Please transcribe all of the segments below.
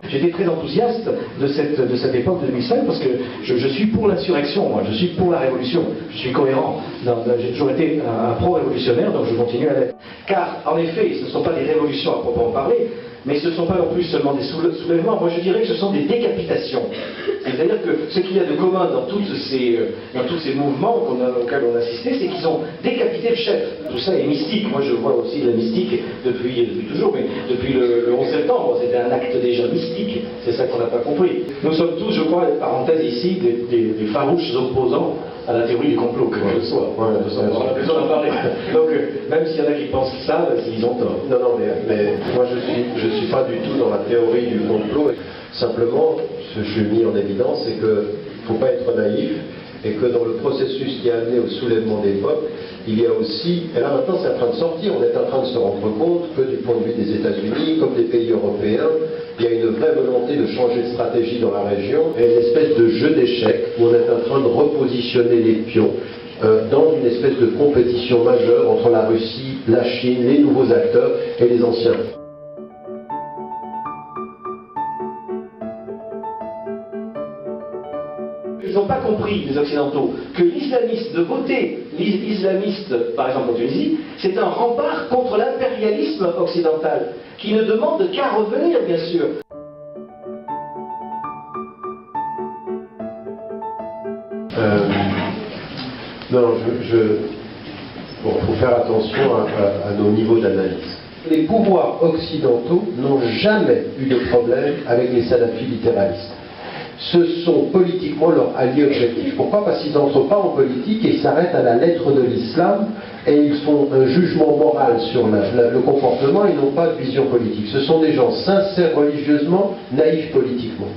J'étais très enthousiaste de cette époque de 2005 parce que je suis pour l'insurrection, moi, je suis pour la révolution, je suis cohérent. J'ai toujours été un pro-révolutionnaire, donc je continue à l'être. Car, en effet, ce ne sont pas des révolutions à proprement parler, mais ce ne sont pas non plus seulement des soulèvements, moi je dirais que ce sont des décapitations. C'est-à-dire que ce qu'il y a de commun dans tous ces mouvements auxquels on assistait, c'est qu'ils ont décapité le chef. Tout ça est mystique. Moi je vois aussi la mystique depuis toujours, mais depuis le 11 septembre, c'était un acte déjà mystique. C'est ça qu'on n'a pas compris. Nous sommes tous, je crois, parenthèse ici, des farouches opposants à la théorie du complot, que je sois. On a besoin d'en parler. Donc, même s'il y en a qui pensent ça, ils ont tort. Non, mais moi je suis pas du tout dans la théorie du complot. Simplement, ce que je suis mis en évidence, c'est qu'il ne faut pas être naïf et que dans le processus qui a amené au soulèvement des peuples, il y a aussi, et là maintenant c'est en train de sortir, on est en train de se rendre compte que du point de vue des États-Unis, comme des pays européens, il y a une vraie volonté de changer de stratégie dans la région, et une espèce de jeu d'échecs où on est en train de repositionner les pions dans une espèce de compétition majeure entre la Russie, la Chine, les nouveaux acteurs et les anciens. Ils n'ont pas compris, les Occidentaux, que de voter l'islamiste, par exemple en Tunisie, c'est un rempart contre l'impérialisme occidental, qui ne demande qu'à revenir, bien sûr. Non, bon, faut faire attention à nos niveaux d'analyse. Les pouvoirs occidentaux n'ont jamais eu de problème avec les salafis littéralistes. Ce sont politiquement leurs alliés objectifs. Pourquoi? Parce qu'ils n'entrent pas en politique et ils s'arrêtent à la lettre de l'islam et ils font un jugement moral sur le comportement et n'ont pas de vision politique. Ce sont des gens sincères religieusement, naïfs politiquement.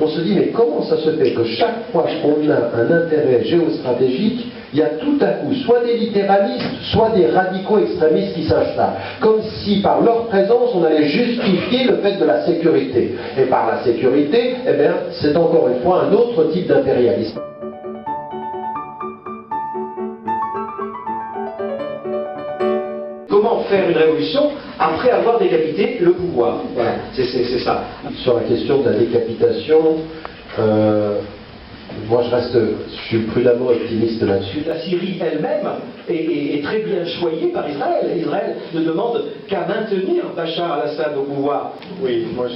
On se dit, mais comment ça se fait que chaque fois qu'on a un intérêt géostratégique, il y a tout à coup soit des littéralistes, soit des radicaux extrémistes qui s'installent. Comme si par leur présence, on allait justifier le fait de la sécurité. Et par la sécurité, eh bien, c'est encore une fois un autre type d'impérialisme. Comment faire une révolution après avoir décapité le pouvoir? Voilà, c'est ça. Sur la question de la décapitation, moi je suis prudemment optimiste là-dessus. La Syrie elle-même est très bien choyée par Israël. Israël ne demande qu'à maintenir Bachar al-Assad au pouvoir. Oui, moi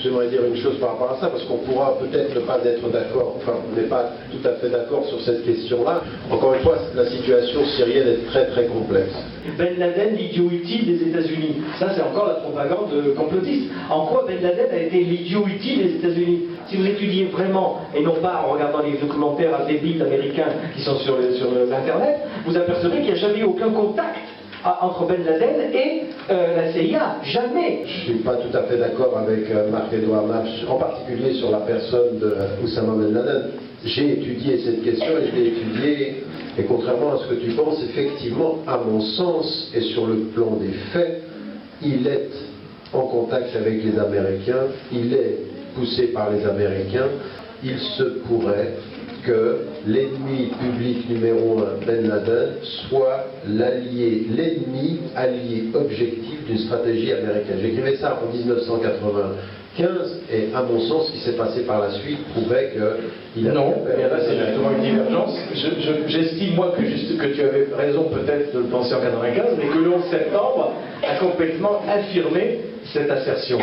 j'aimerais dire une chose par rapport à ça, parce qu'on pourra peut-être ne pas être d'accord, enfin on n'est pas tout à fait d'accord sur cette question-là. Encore une fois, la situation syrienne est très très complexe. Ben Laden, l'idiot utile des États-Unis. Ça, c'est encore la propagande complotiste. En quoi Ben Laden a été l'idiot utile des États-Unis? Si vous étudiez vraiment, et non pas en regardant les documentaires débiles américains qui sont sur l'Internet, vous apercevrez qu'il n'y a jamais eu aucun contact entre Ben Laden et la CIA. Jamais. Je ne suis pas tout à fait d'accord avec Marc-Edouard March, en particulier sur la personne d'Oussama Ben Laden. J'ai étudié cette question et je l'ai étudiée, et contrairement à ce que tu penses, effectivement, à mon sens, et sur le plan des faits, il est en contact avec les Américains, il est poussé par les Américains. Il se pourrait que l'ennemi public numéro 1, Ben Laden, soit l'ennemi allié objectif d'une stratégie américaine. J'écrivais ça en 1995, et à mon sens, ce qui s'est passé par la suite prouvait qu'il a... Non, et là c'est justement une divergence. J'estime, moi, que tu avais raison peut-être de le penser en 1995, mais que le 11 septembre a complètement infirmé cette assertion.